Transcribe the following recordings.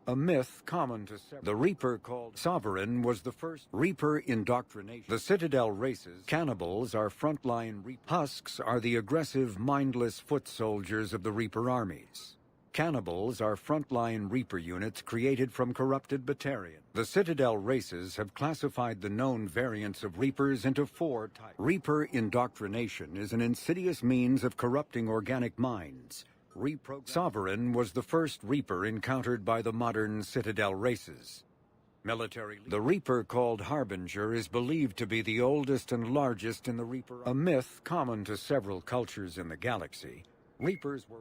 A myth common to several. The Reaper called Sovereign was the first Reaper indoctrination. The Citadel races, cannibals, are frontline Reaper. Husks are the aggressive, mindless foot soldiers of the Reaper armies. Cannibals are frontline Reaper units created from corrupted Batarian. The Citadel races have classified the known variants of Reapers into 4 types. Reaper indoctrination is an insidious means of corrupting organic minds. Sovereign was the first Reaper encountered by the modern Citadel races. The Reaper called Harbinger is believed to be the oldest and largest in the Reaper. A myth common to several cultures in the galaxy. Reapers were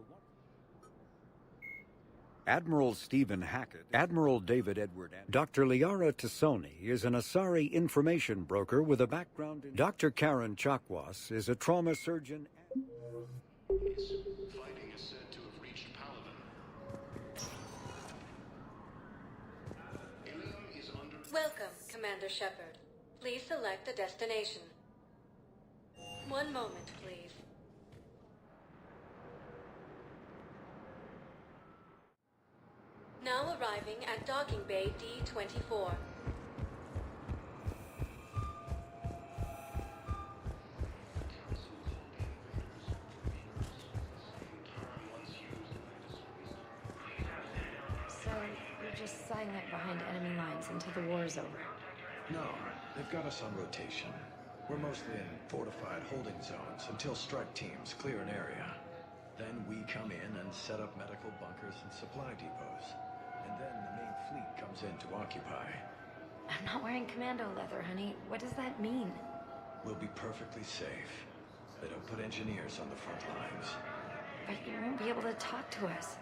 Admiral Stephen Hackett, Admiral David Edward, Dr. Liara Tassoni is an Asari information broker with a background in... Dr. Karen Chakwas is a trauma surgeon. Welcome, Commander Shepard. Please select a destination. One moment, please. Now arriving at Docking Bay D-24. So, you're just silent behind enemy lines until the war is over? No, they've got us on rotation. We're mostly in fortified holding zones until strike teams clear an area. Then we come in and set up medical bunkers and supply depots. And then the main fleet comes in to occupy. I'm not wearing commando leather, honey. What does that mean? We'll be perfectly safe. They don't put engineers on the front lines. But you won't be able to talk to us.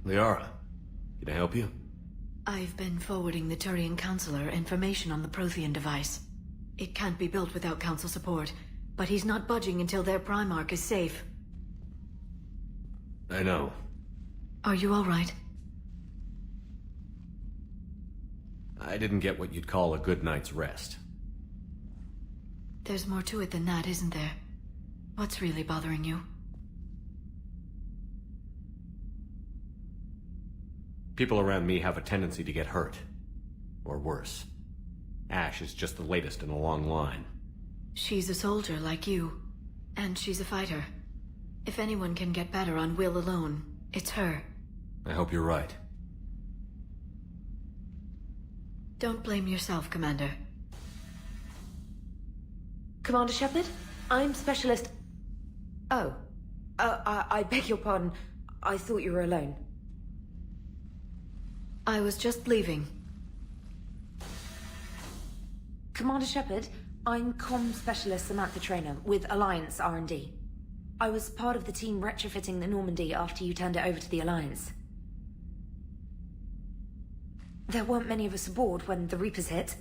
Liara, can I help you? I've been forwarding the Turian Counselor information on the Prothean device. It can't be built without Council support, but he's not budging until their Primarch is safe. I know. Are you all right? I didn't get what you'd call a good night's rest. There's more to it than that, isn't there? What's really bothering you? People around me have a tendency to get hurt. Or worse. Ash is just the latest in a long line. She's a soldier like you. And she's a fighter. If anyone can get better on will alone, it's her. I hope you're right. Don't blame yourself, Commander. Commander Shepard? I'm Specialist... Oh. I beg your pardon. I thought you were alone. I was just leaving. Commander Shepard, I'm Comm Specialist Samantha Traynor with Alliance R&D. I was part of the team retrofitting the Normandy after you turned it over to the Alliance. There weren't many of us aboard when the Reapers hit.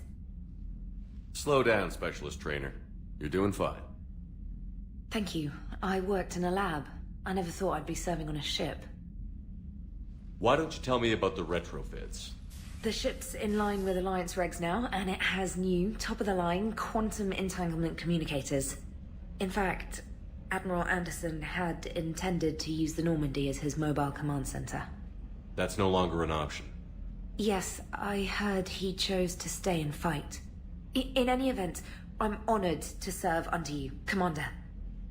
Slow down, Specialist Trainer. You're doing fine. Thank you. I worked in a lab. I never thought I'd be serving on a ship. Why don't you tell me about the retrofits? The ship's in line with Alliance regs now, and it has new, top-of-the-line, quantum entanglement communicators. In fact, Admiral Anderson had intended to use the Normandy as his mobile command center. That's no longer an option. Yes, I heard he chose to stay and fight. In any event, I'm honored to serve under you, Commander.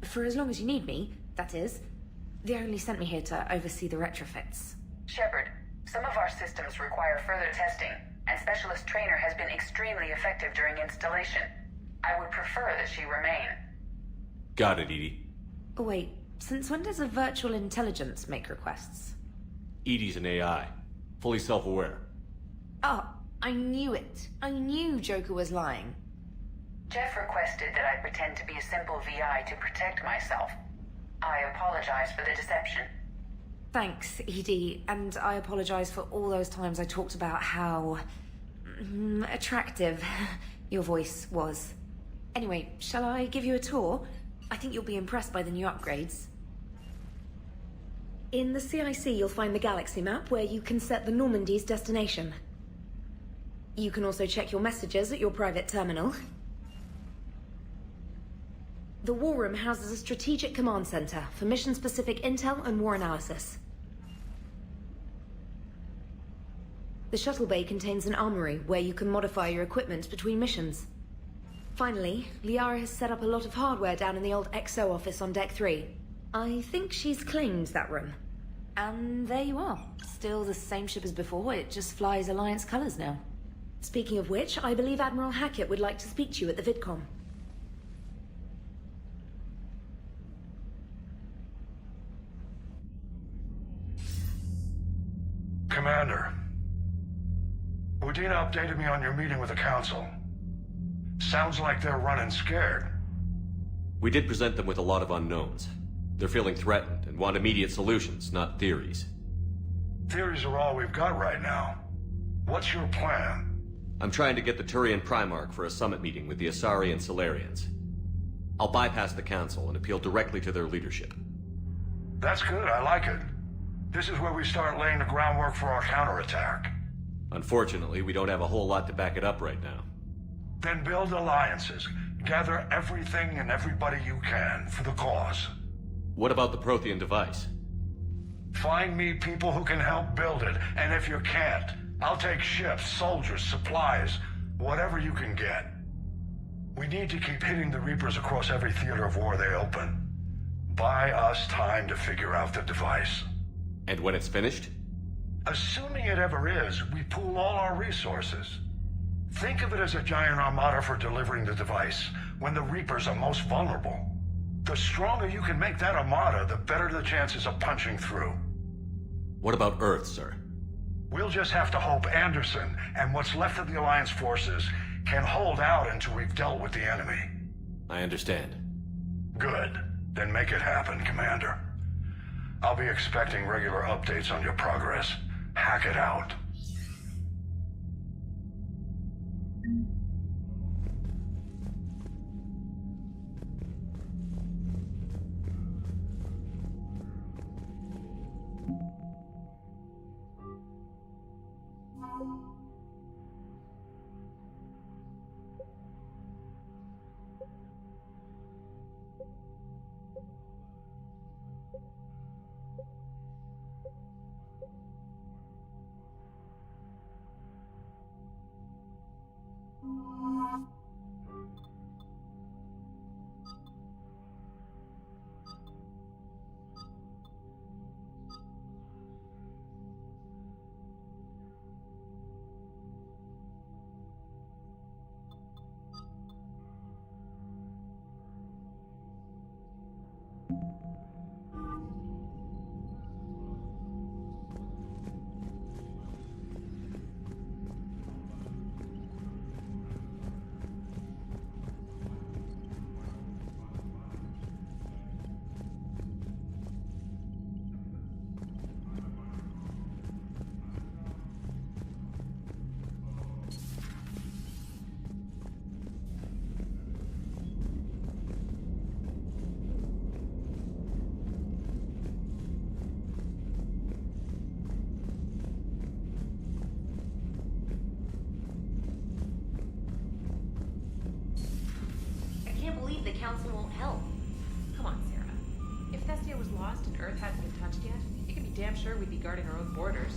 For as long as you need me, that is. They only sent me here to oversee the retrofits. Shepard, some of our systems require further testing, and Specialist Trainer has been extremely effective during installation. I would prefer that she remain. Got it, Edie. Oh, wait, since when does a virtual intelligence make requests? Edie's an AI. Fully self-aware. Oh, I knew it. I knew Joker was lying. Jeff requested that I pretend to be a simple VI to protect myself. I apologize for the deception. Thanks, Edie, and I apologize for all those times I talked about how... attractive your voice was. Anyway, shall I give you a tour? I think you'll be impressed by the new upgrades. In the CIC, you'll find the galaxy map where you can set the Normandy's destination. You can also check your messages at your private terminal. The War Room houses a strategic command center for mission-specific intel and war analysis. The shuttle bay contains an armory where you can modify your equipment between missions. Finally, Liara has set up a lot of hardware down in the old XO office on Deck 3. I think she's claimed that room. And there you are. Still the same ship as before, it just flies Alliance colors now. Speaking of which, I believe Admiral Hackett would like to speak to you at the VidCom. Commander, Udina updated me on your meeting with the Council. Sounds like they're running scared. We did present them with a lot of unknowns. They're feeling threatened and want immediate solutions, not theories. Theories are all we've got right now. What's your plan? I'm trying to get the Turian Primarch for a summit meeting with the Asari and Solarians. I'll bypass the Council and appeal directly to their leadership. That's good, I like it. This is where we start laying the groundwork for our counterattack. Unfortunately, we don't have a whole lot to back it up right now. Then build alliances. Gather everything and everybody you can for the cause. What about the Prothean device? Find me people who can help build it, and if you can't, I'll take ships, soldiers, supplies, whatever you can get. We need to keep hitting the Reapers across every theater of war they open. Buy us time to figure out the device. And when it's finished? Assuming it ever is, we pool all our resources. Think of it as a giant armada for delivering the device, when the Reapers are most vulnerable. The stronger you can make that armada, the better the chances of punching through. What about Earth, sir? We'll just have to hope Anderson and what's left of the Alliance forces can hold out until we've dealt with the enemy. I understand. Good. Then make it happen, Commander. I'll be expecting regular updates on your progress. Hack it out. Council won't help. Come on, Sarah. If Thestia was lost and Earth hasn't been touched yet, you can be damn sure we'd be guarding our own borders.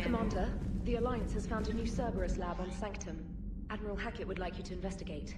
Commander, the Alliance has found a new Cerberus lab on Sanctum. Admiral Hackett would like you to investigate.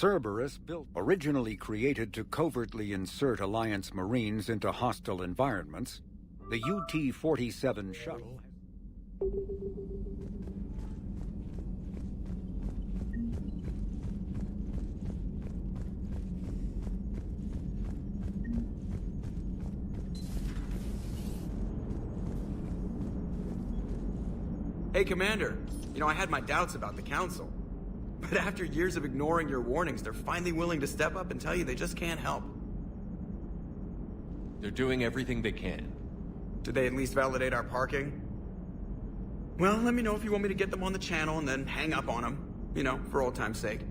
Cerberus, built originally created to covertly insert Alliance Marines into hostile environments, the UT-47 shuttle. Hey, Commander. You know, I had my doubts about the Council. But after years of ignoring your warnings, they're finally willing to step up and tell you they just can't help. They're doing everything they can. Did they at least validate our parking? Well, let me know if you want me to get them on the channel and then hang up on them. You know, for old time's sake.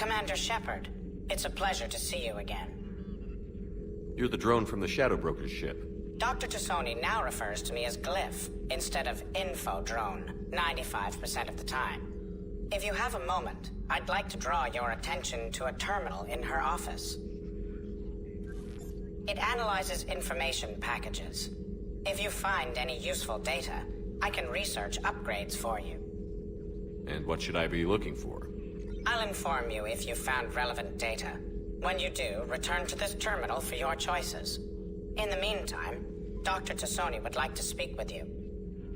Commander Shepard, it's a pleasure to see you again. You're the drone from the Shadow Broker's ship. Dr. Tassoni now refers to me as Glyph, instead of Info Drone, 95% of the time. If you have a moment, I'd like to draw your attention to a terminal in her office. It analyzes information packages. If you find any useful data, I can research upgrades for you. And what should I be looking for? I'll inform you if you've found relevant data. When you do, return to this terminal for your choices. In the meantime, Dr. Tassoni would like to speak with you.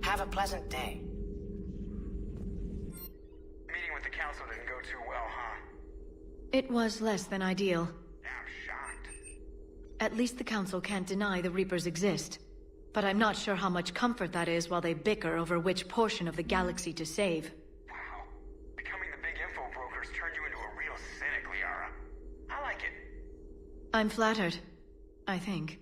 Have a pleasant day. Meeting with the council didn't go too well, huh? It was less than ideal. I'm shocked. At least the council can't deny the Reapers exist. But I'm not sure how much comfort that is while they bicker over which portion of the galaxy to save. Wow. Becoming the big info brokers turned you into a real cynic, Liara. I like it. I'm flattered. I think.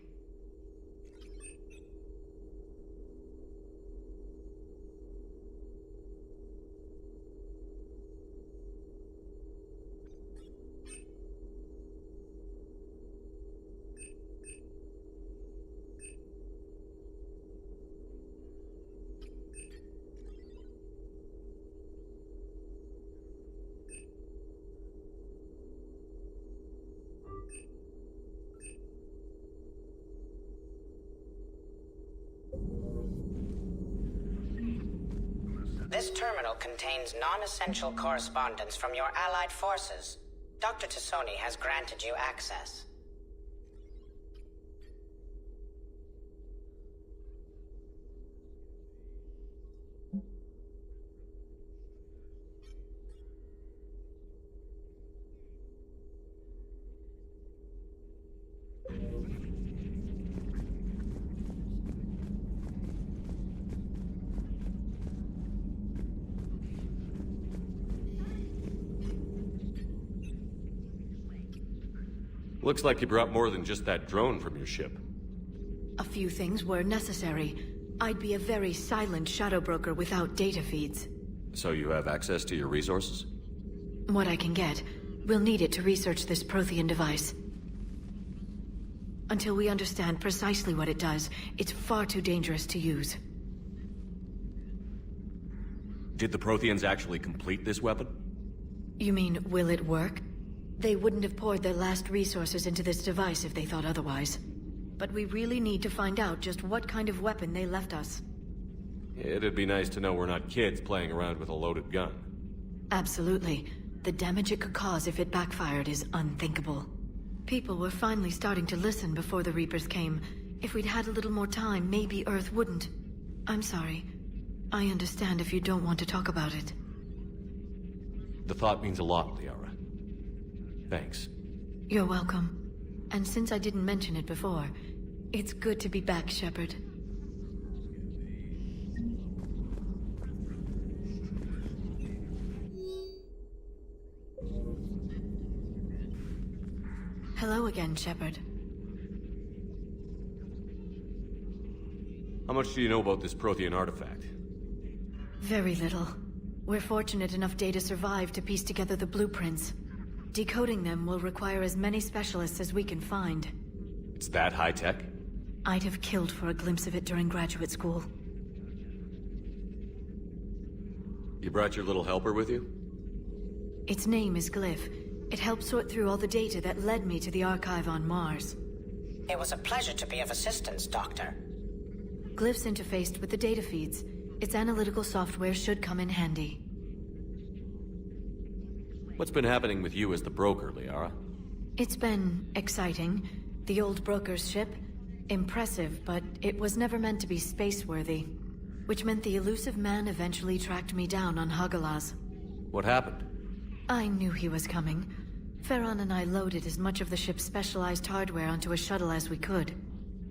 This terminal contains non-essential correspondence from your allied forces. Dr. Tassoni has granted you access. Looks like you brought more than just that drone from your ship. A few things were necessary. I'd be a very silent shadow broker without data feeds. So you have access to your resources? What I can get. We'll need it to research this Prothean device. Until we understand precisely what it does, it's far too dangerous to use. Did the Protheans actually complete this weapon? You mean, will it work? They wouldn't have poured their last resources into this device if they thought otherwise. But we really need to find out just what kind of weapon they left us. It'd be nice to know we're not kids playing around with a loaded gun. Absolutely. The damage it could cause if it backfired is unthinkable. People were finally starting to listen before the Reapers came. If we'd had a little more time, maybe Earth wouldn't. I'm sorry. I understand if you don't want to talk about it. The thought means a lot, Liara. Thanks. You're welcome. And since I didn't mention it before, it's good to be back, Shepard. Hello again, Shepard. How much do you know about this Prothean artifact? Very little. We're fortunate enough Data survived to piece together the blueprints. Decoding them will require as many specialists as we can find. It's that high-tech? I'd have killed for a glimpse of it during graduate school. You brought your little helper with you? Its name is Glyph. It helped sort through all the data that led me to the archive on Mars. It was a pleasure to be of assistance, Doctor. Glyph's interfaced with the data feeds. Its analytical software should come in handy. What's been happening with you as the broker, Liara? It's been exciting. The old broker's ship? Impressive, but it was never meant to be space-worthy. Which meant the elusive man eventually tracked me down on Hagalaz. What happened? I knew he was coming. Farron and I loaded as much of the ship's specialized hardware onto a shuttle as we could.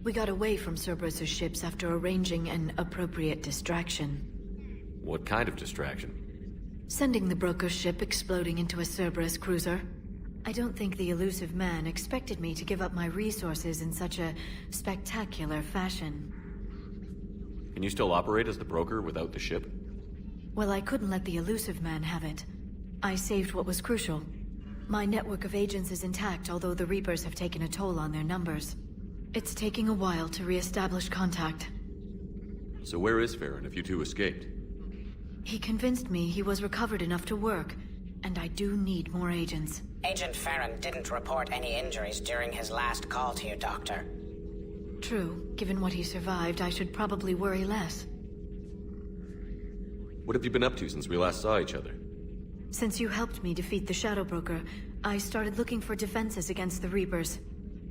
We got away from Cerberus' ships after arranging an appropriate distraction. What kind of distraction? Sending the broker's ship exploding into a Cerberus cruiser. I don't think the elusive man expected me to give up my resources in such a spectacular fashion. Can you still operate as the broker without the ship? Well, I couldn't let the elusive man have it. I saved what was crucial. My network of agents is intact, although the Reapers have taken a toll on their numbers. It's taking a while to re-establish contact. So where is Farron if you two escaped? He convinced me he was recovered enough to work, and I do need more agents. Agent Farron didn't report any injuries during his last call to you, Doctor. True. Given what he survived, I should probably worry less. What have you been up to since we last saw each other? Since you helped me defeat the Shadow Broker, I started looking for defenses against the Reapers.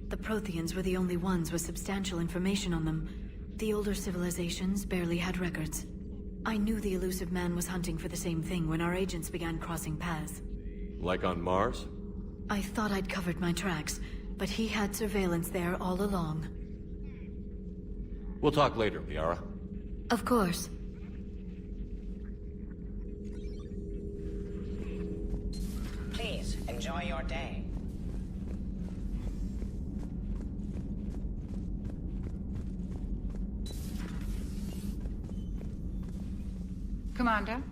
The Protheans were the only ones with substantial information on them. The older civilizations barely had records. I knew the elusive man was hunting for the same thing when our agents began crossing paths. Like on Mars? I thought I'd covered my tracks, but he had surveillance there all along. We'll talk later, Liara. Of course. Please, enjoy your day. Commander?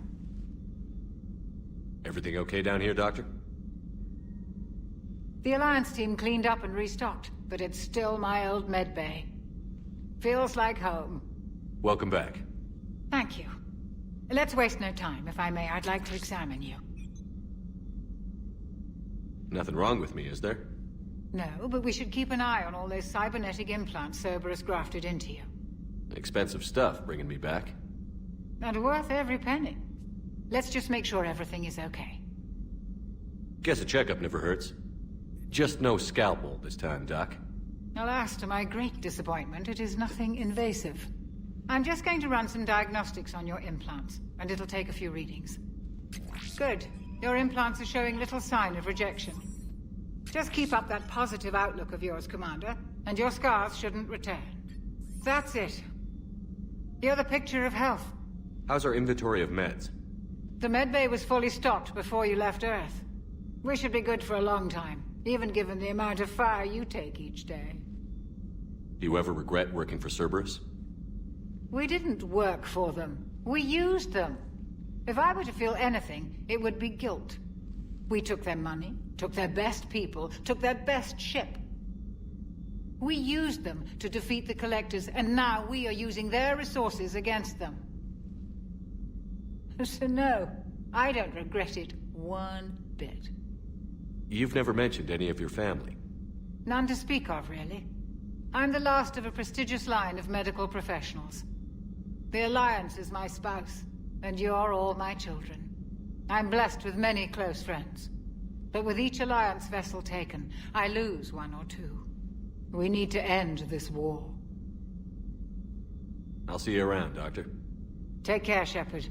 Everything okay down here, Doctor? The Alliance team cleaned up and restocked, but it's still my old medbay. Feels like home. Welcome back. Thank you. Let's waste no time. If I may, I'd like to examine you. Nothing wrong with me, is there? No, but we should keep an eye on all those cybernetic implants Cerberus grafted into you. Expensive stuff bringing me back. And worth every penny. Let's just make sure everything is okay. Guess a checkup never hurts. Just no scalpel this time, Doc. Alas, to my great disappointment, it is nothing invasive. I'm just going to run some diagnostics on your implants, and it'll take a few readings. Good. Your implants are showing little sign of rejection. Just keep up that positive outlook of yours, Commander, and your scars shouldn't return. That's it. You're the picture of health. How's our inventory of meds? The medbay was fully stocked before you left Earth. We should be good for a long time, even given the amount of fire you take each day. Do you ever regret working for Cerberus? We didn't work for them. We used them. If I were to feel anything, it would be guilt. We took their money, took their best people, took their best ship. We used them to defeat the Collectors, and now we are using their resources against them. So no, I don't regret it one bit. You've never mentioned any of your family. None to speak of, really. I'm the last of a prestigious line of medical professionals. The Alliance is my spouse, and you're all my children. I'm blessed with many close friends. But with each Alliance vessel taken, I lose one or two. We need to end this war. I'll see you around, Doctor. Take care, Shepard.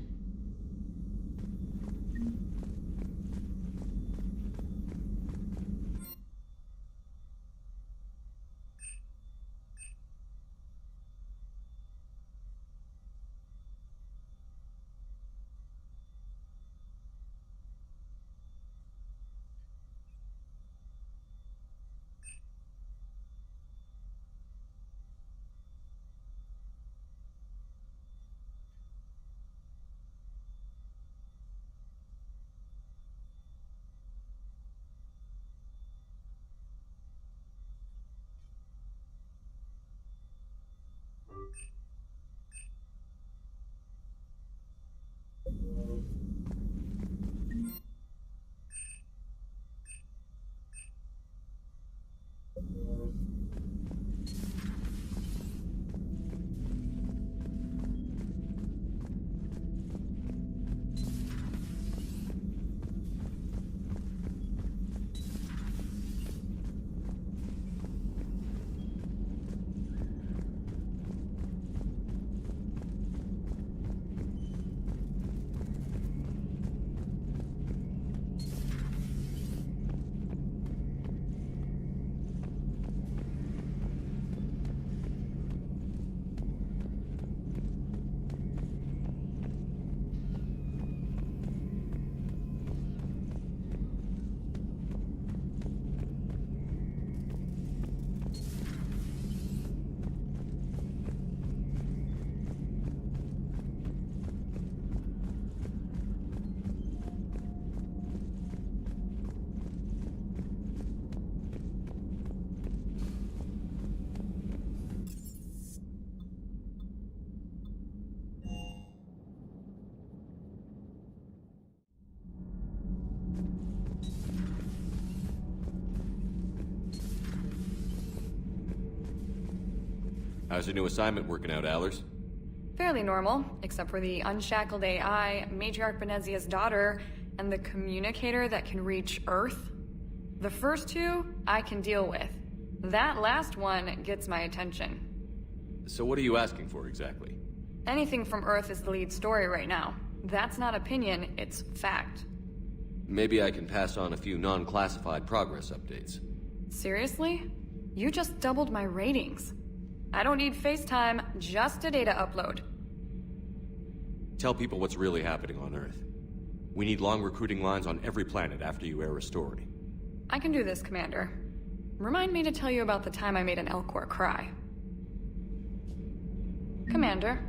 How's your new assignment working out, Allers? Fairly normal, except for the unshackled AI, Matriarch Benezia's daughter, and the communicator that can reach Earth. The first two, I can deal with. That last one gets my attention. So what are you asking for exactly? Anything from Earth is the lead story right now. That's not opinion, it's fact. Maybe I can pass on a few non-classified progress updates. Seriously? You just doubled my ratings. I don't need FaceTime, just a data upload. Tell people what's really happening on Earth. We need long recruiting lines on every planet after you air a story. I can do this, Commander. Remind me to tell you about the time I made an Elcor cry. Commander.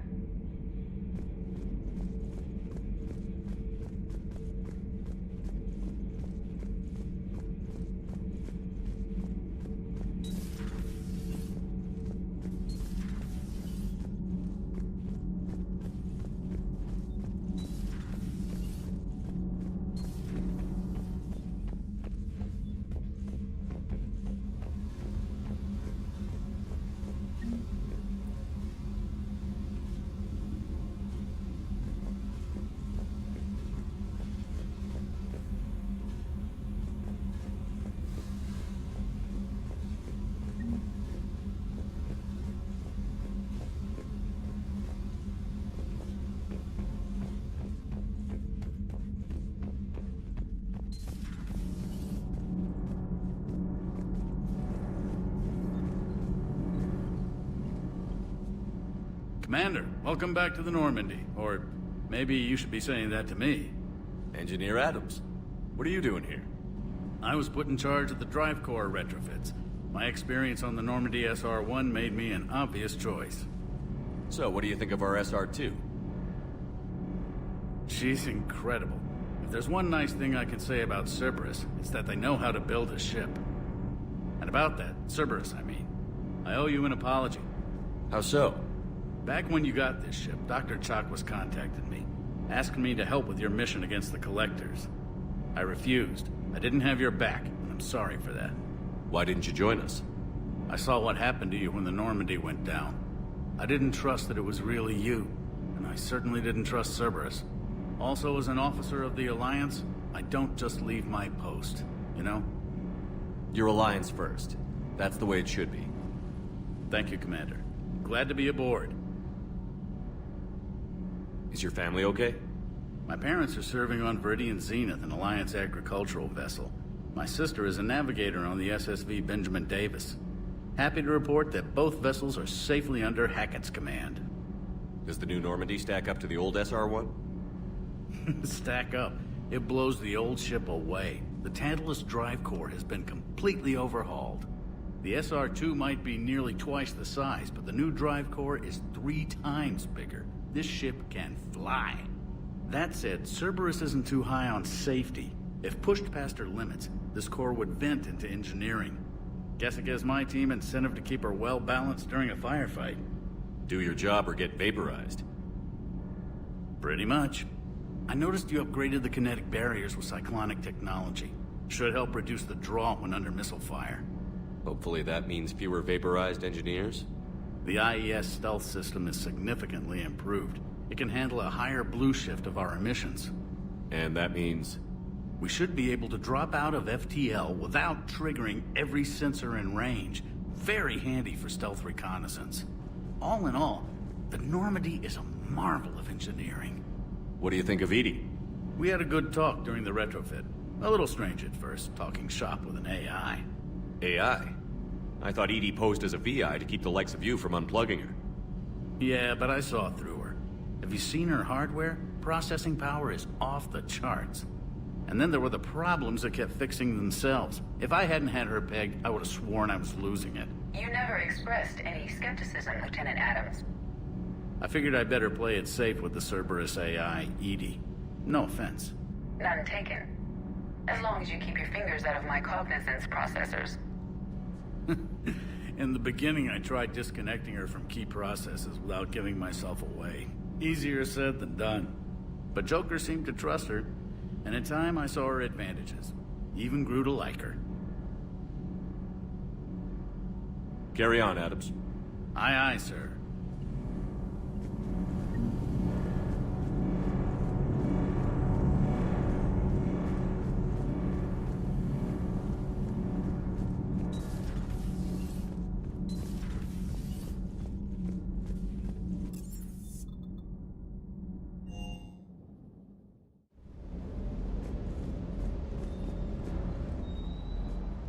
Commander, welcome back to the Normandy. Or maybe you should be saying that to me. Engineer Adams, what are you doing here? I was put in charge of the drive core retrofits. My experience on the Normandy SR-1 made me an obvious choice. So, what do you think of our SR-2? She's incredible. If there's one nice thing I can say about Cerberus, it's that they know how to build a ship. And about that, Cerberus, I mean, I owe you an apology. How so? Back when you got this ship, Dr. Chakwas contacted me, asking me to help with your mission against the Collectors. I refused. I didn't have your back, and I'm sorry for that. Why didn't you join us? I saw what happened to you when the Normandy went down. I didn't trust that it was really you, and I certainly didn't trust Cerberus. Also, as an officer of the Alliance, I don't just leave my post, you know? Your Alliance first. That's the way it should be. Thank you, Commander. Glad to be aboard. Is your family okay? My parents are serving on Viridian Zenith, an Alliance agricultural vessel. My sister is a navigator on the SSV Benjamin Davis. Happy to report that both vessels are safely under Hackett's command. Does the new Normandy stack up to the old SR-1? Stack up. It blows the old ship away. The Tantalus drive core has been completely overhauled. The SR-2 might be nearly twice the size, but the new drive core is 3 times bigger. This ship can fly. That said, Cerberus isn't too high on safety. If pushed past her limits, this core would vent into engineering. Guess it gives my team incentive to keep her well-balanced during a firefight. Do your job or get vaporized. Pretty much. I noticed you upgraded the kinetic barriers with cyclonic technology. Should help reduce the draw when under missile fire. Hopefully that means fewer vaporized engineers? The IES stealth system is significantly improved. It can handle a higher blue shift of our emissions. And that means? We should be able to drop out of FTL without triggering every sensor in range. Very handy for stealth reconnaissance. All in all, the Normandy is a marvel of engineering. What do you think of Edie? We had a good talk during the retrofit. A little strange at first, talking shop with an AI. AI? I thought Edie posed as a VI to keep the likes of you from unplugging her. Yeah, but I saw through her. Have you seen her hardware? Processing power is off the charts. And then there were the problems that kept fixing themselves. If I hadn't had her pegged, I would have sworn I was losing it. You never expressed any skepticism, Lieutenant Adams. I figured I'd better play it safe with the Cerberus AI, Edie. No offense. None taken. As long as you keep your fingers out of my cognizance processors. In the beginning, I tried disconnecting her from key processes without giving myself away. Easier said than done. But Joker seemed to trust her, and in time I saw her advantages. Even grew to like her. Carry on, Adams. Aye, aye, sir.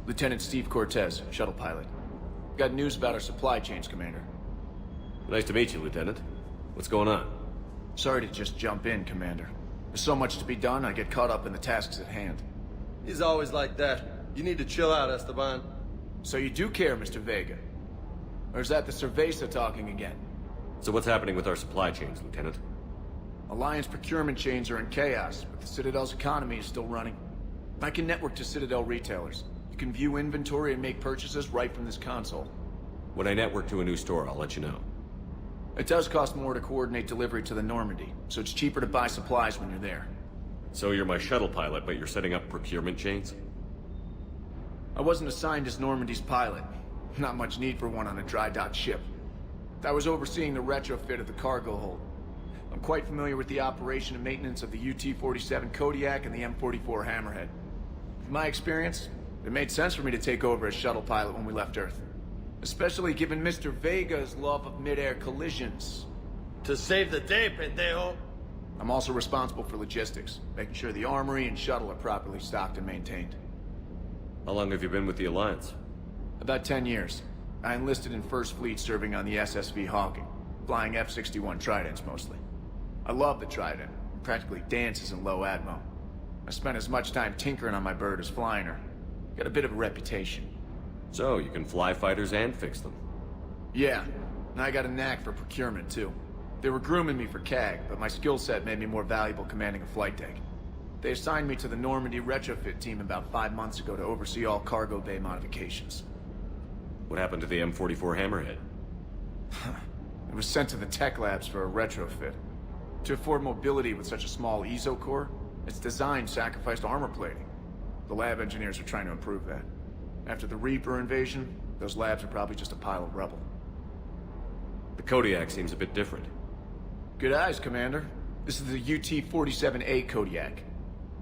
Lieutenant Steve Cortez, shuttle pilot. Got news about our supply chains, Commander. Nice to meet you, Lieutenant. What's going on? Sorry to just jump in, Commander. There's so much to be done, I get caught up in the tasks at hand. He's always like that. You need to chill out, Esteban. So you do care, Mr. Vega? Or is that the Cerveza talking again? So what's happening with our supply chains, Lieutenant? Alliance procurement chains are in chaos, but the Citadel's economy is still running. I can network to Citadel retailers. You can view inventory and make purchases right from this console. When I network to a new store, I'll let you know. It does cost more to coordinate delivery to the Normandy, so it's cheaper to buy supplies when you're there. So you're my shuttle pilot, but you're setting up procurement chains? I wasn't assigned as Normandy's pilot. Not much need for one on a dry dock ship. I was overseeing the retrofit of the cargo hold. I'm quite familiar with the operation and maintenance of the UT-47 Kodiak and the M44 Hammerhead. From my experience, it made sense for me to take over as shuttle pilot when we left Earth. Especially given Mr. Vega's love of mid-air collisions. To save the day, pendejo. I'm also responsible for logistics, making sure the armory and shuttle are properly stocked and maintained. How long have you been with the Alliance? About 10 years. I enlisted in First Fleet serving on the SSV Hawking, flying F-61 Tridents mostly. I love the Trident. It practically dances in low atmo. I spent as much time tinkering on my bird as flying her. Got a bit of a reputation. So, you can fly fighters and fix them? Yeah, and I got a knack for procurement, too. They were grooming me for CAG, but my skill set made me more valuable commanding a flight deck. They assigned me to the Normandy retrofit team about 5 months ago to oversee all cargo bay modifications. What happened to the M44 Hammerhead? It was sent to the tech labs for a retrofit. To afford mobility with such a small ESO core, its design sacrificed armor plating. The lab engineers are trying to improve that. After the Reaper invasion, those labs are probably just a pile of rubble. The Kodiak seems a bit different. Good eyes, Commander. This is the UT-47A Kodiak.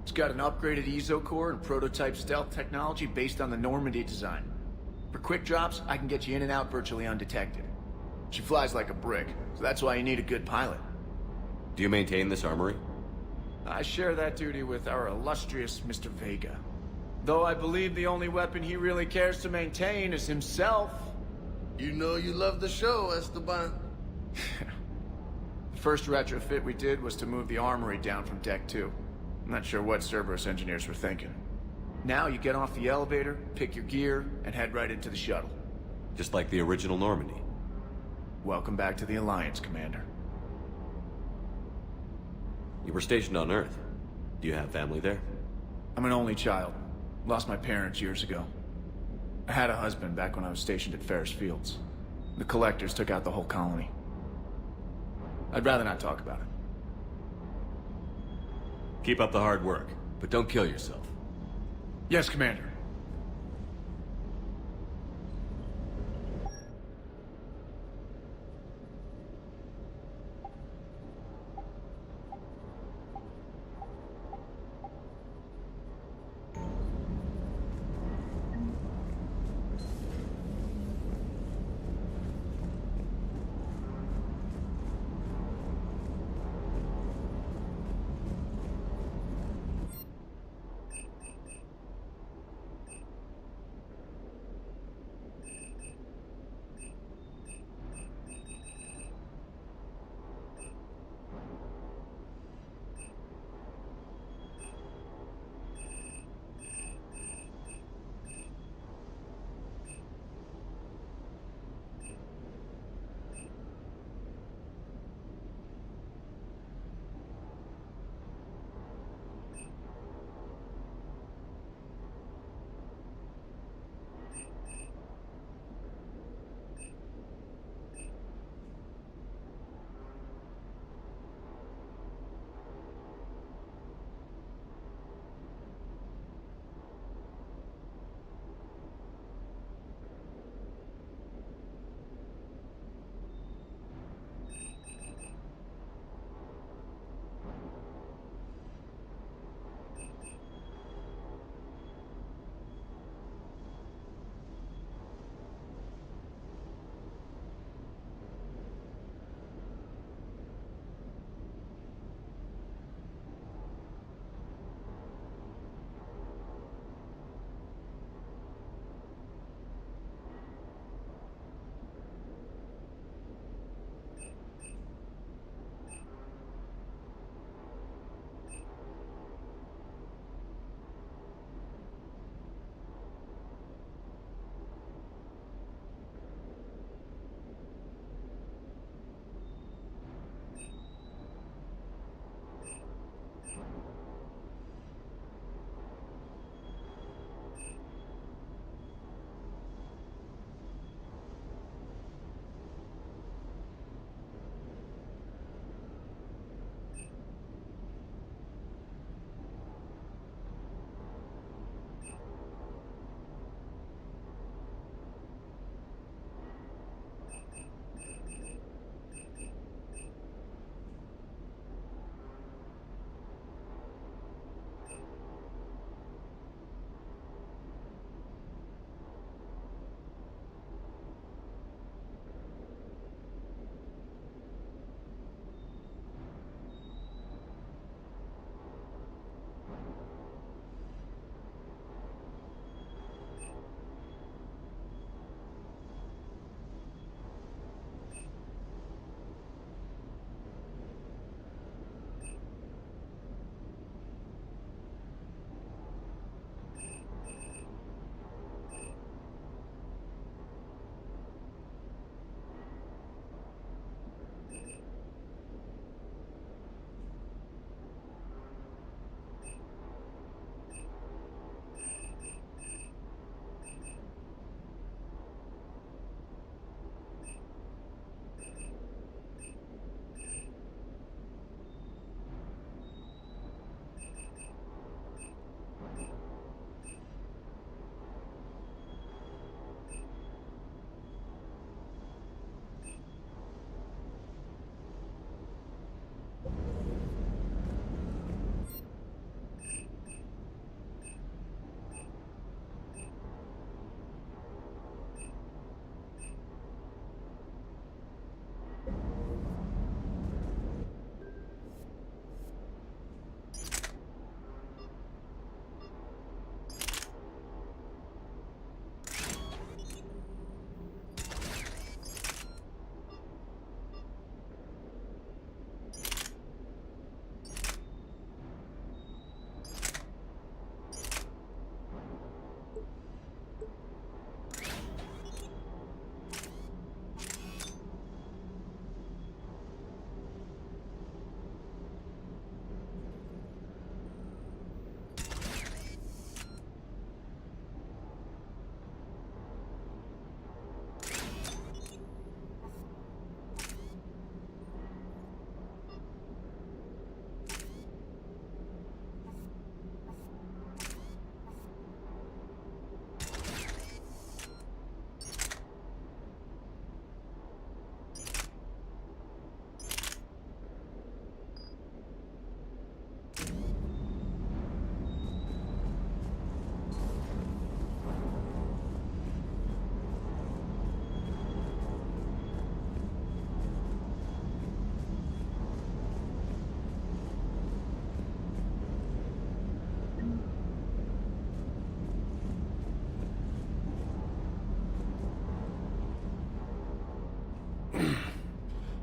It's got an upgraded ESO core and prototype stealth technology based on the Normandy design. For quick drops, I can get you in and out virtually undetected. She flies like a brick, so that's why you need a good pilot. Do you maintain this armory? I share that duty with our illustrious Mr. Vega. Though I believe the only weapon he really cares to maintain is himself. You know you love the show, Esteban. The first retrofit we did was to move the armory down from Deck 2. I'm not sure what Cerberus engineers were thinking. Now you get off the elevator, pick your gear, and head right into the shuttle. Just like the original Normandy. Welcome back to the Alliance, Commander. You were stationed on Earth. Do you have family there? I'm an only child. Lost my parents years ago. I had a husband back when I was stationed at Ferris Fields. The Collectors took out the whole colony. I'd rather not talk about it. Keep up the hard work, but don't kill yourself. Yes, Commander.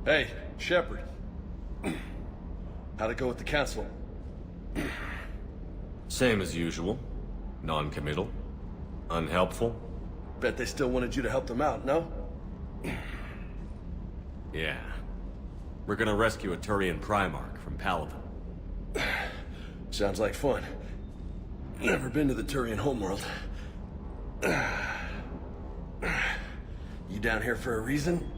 Hey, Shepard. How'd it go with the council? Same as usual. Non-committal. Unhelpful. Bet they still wanted you to help them out, no? Yeah. We're gonna rescue a Turian Primarch from Palaven. Sounds like fun. Never been to the Turian homeworld. You down here for a reason?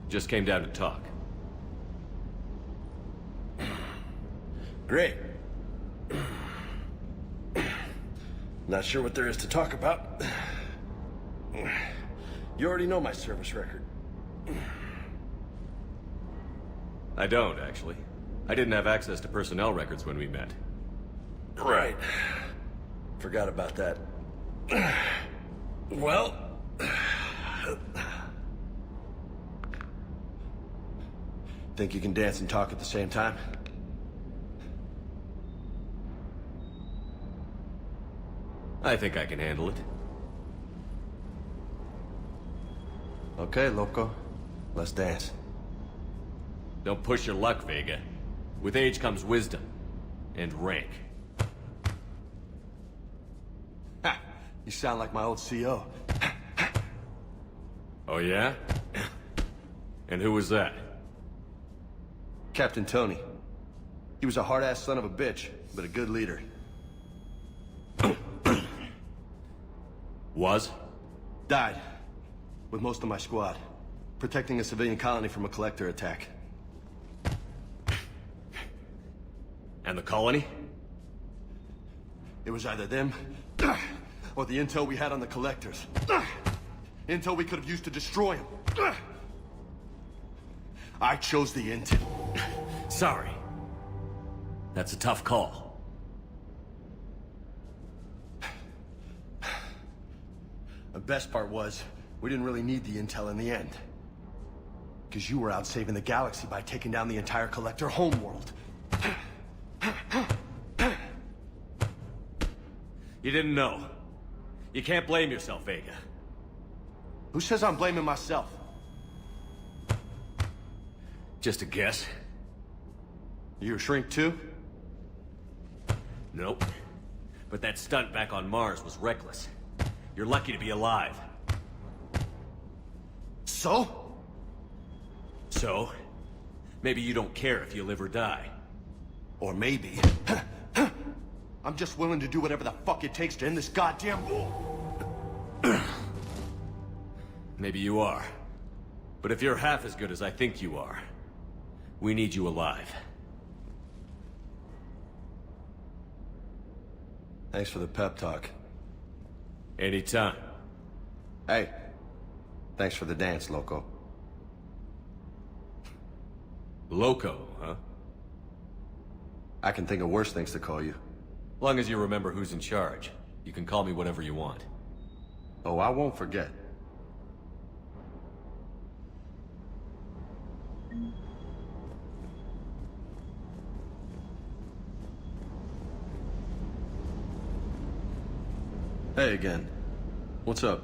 Just came down to talk. Great. Not sure what there is to talk about. You already know my service record. I don't, actually. I didn't have access to personnel records when we met. Right. Forgot about that. Well... Think you can dance and talk at the same time? I think I can handle it. Okay, loco. Let's dance. Don't push your luck, Vega. With age comes wisdom. And rank. Ha! You sound like my old CO. Oh yeah? And who was that? Captain Tony. He was a hard-ass son of a bitch, but a good leader. Was? Died. With most of my squad. Protecting a civilian colony from a collector attack. And the colony? It was either them, or the intel we had on the collectors. Intel we could have used to destroy them. I chose the intel. Sorry. That's a tough call. The best part was, we didn't really need the intel in the end. Because you were out saving the galaxy by taking down the entire collector homeworld. You didn't know. You can't blame yourself, Vega. Who says I'm blaming myself? Just a guess. You a shrink too? Nope. But that stunt back on Mars was reckless. You're lucky to be alive. So? So? Maybe you don't care if you live or die. Or maybe... I'm just willing to do whatever the fuck it takes to end this goddamn war. Maybe you are. But if you're half as good as I think you are, we need you alive. Thanks for the pep talk. Anytime. Hey, thanks for the dance, loco. Loco, huh? I can think of worse things to call you. Long as you remember who's in charge, you can call me whatever you want. Oh, I won't forget. Hey again. What's up?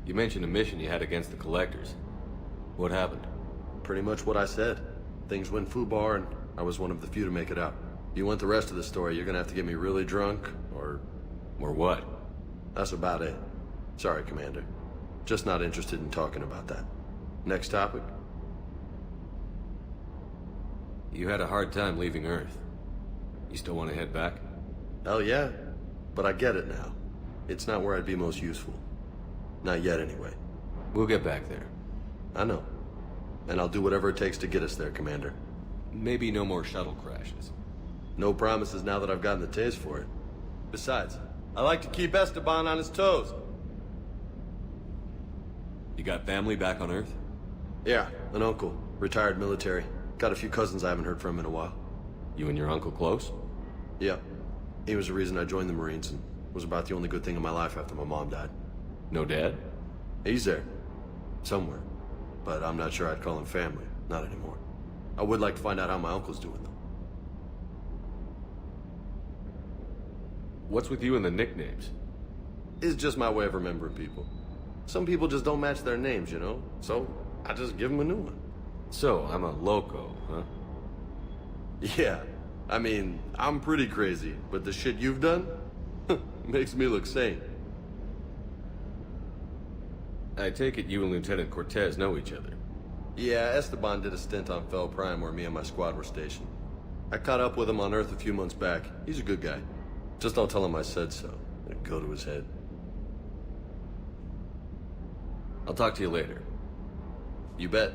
You mentioned a mission you had against the Collectors. What happened? Pretty much what I said. Things went foobar, and I was one of the few to make it out. If you want the rest of the story, you're gonna have to get me really drunk, or... Or what? That's about it. Sorry, Commander. Just not interested in talking about that. Next topic? You had a hard time leaving Earth. You still want to head back? Hell yeah. But I get it now. It's not where I'd be most useful. Not yet, anyway. We'll get back there. I know. And I'll do whatever it takes to get us there, Commander. Maybe no more shuttle crashes. No promises now that I've gotten the taste for it. Besides, I like to keep Esteban on his toes. You got family back on Earth? Yeah, an uncle. Retired military. Got a few cousins I haven't heard from in a while. You and your uncle close? Yeah. He was the reason I joined the Marines and was about the only good thing in my life after my mom died. No dad? He's there. Somewhere. But I'm not sure I'd call him family. Not anymore. I would like to find out how my uncle's doing, though. What's with you and the nicknames? It's just my way of remembering people. Some people just don't match their names, you know? So, I just give them a new one. So, I'm a loco, huh? Yeah. I mean, I'm pretty crazy, but the shit you've done makes me look sane. I take it you and Lieutenant Cortez know each other. Yeah, Esteban did a stint on Fel Prime where me and my squad were stationed. I caught up with him on Earth a few months back. He's a good guy. Just don't tell him I said so. It'd go to his head. I'll talk to you later. You bet.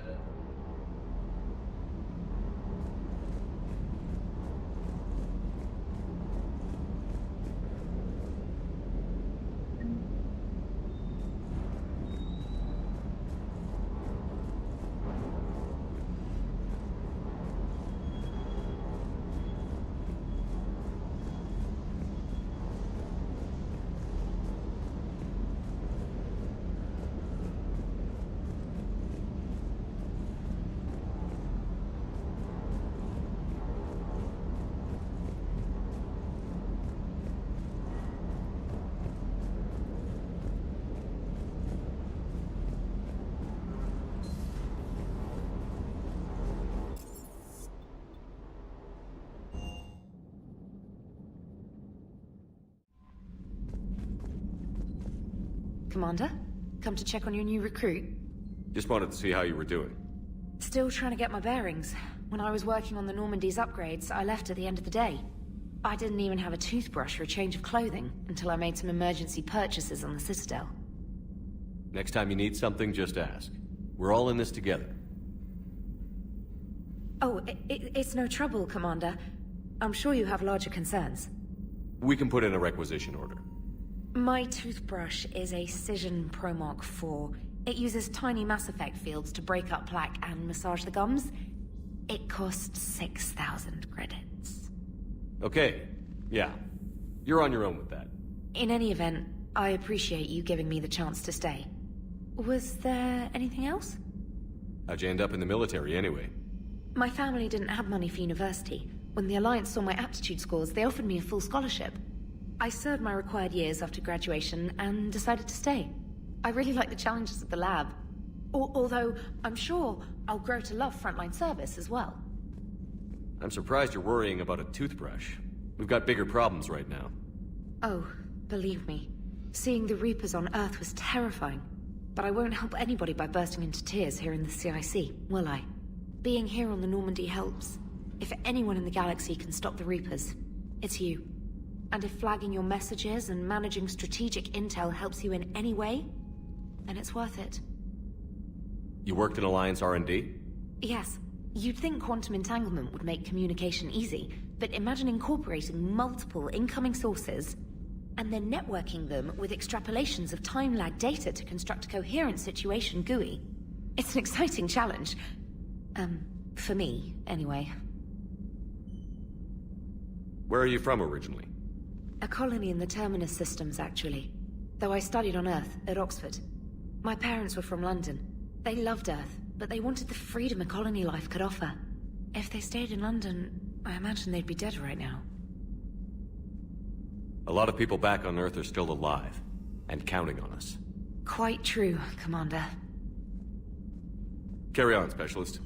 Commander? Come to check on your new recruit? Just wanted to see how you were doing. Still trying to get my bearings. When I was working on the Normandy's upgrades, I left at the end of the day. I didn't even have a toothbrush or a change of clothing until I made some emergency purchases on the Citadel. Next time you need something, just ask. We're all in this together. Oh, it's no trouble, Commander. I'm sure you have larger concerns. We can put in a requisition order. My toothbrush is a Cision Pro Mark IV. It uses tiny Mass Effect fields to break up plaque and massage the gums. It costs 6,000 credits. Okay, yeah. You're on your own with that. In any event, I appreciate you giving me the chance to stay. Was there anything else? How'd you end up in the military anyway? My family didn't have money for university. When the Alliance saw my aptitude scores, they offered me a full scholarship. I served my required years after graduation and decided to stay. I really like the challenges of the lab. Although, I'm sure I'll grow to love frontline service as well. I'm surprised you're worrying about a toothbrush. We've got bigger problems right now. Oh, believe me. Seeing the Reapers on Earth was terrifying. But I won't help anybody by bursting into tears here in the CIC, will I? Being here on the Normandy helps. If anyone in the galaxy can stop the Reapers, it's you. And if flagging your messages and managing strategic intel helps you in any way, then it's worth it. You worked in Alliance R&D? Yes. You'd think quantum entanglement would make communication easy, but imagine incorporating multiple incoming sources and then networking them with extrapolations of time-lag data to construct a coherent situation GUI. It's an exciting challenge. For me, anyway. Where are you from originally? A colony in the Terminus systems, actually. Though I studied on Earth, at Oxford. My parents were from London. They loved Earth, but they wanted the freedom a colony life could offer. If they stayed in London, I imagine they'd be dead right now. A lot of people back on Earth are still alive, and counting on us. Quite true, Commander. Carry on, Specialist.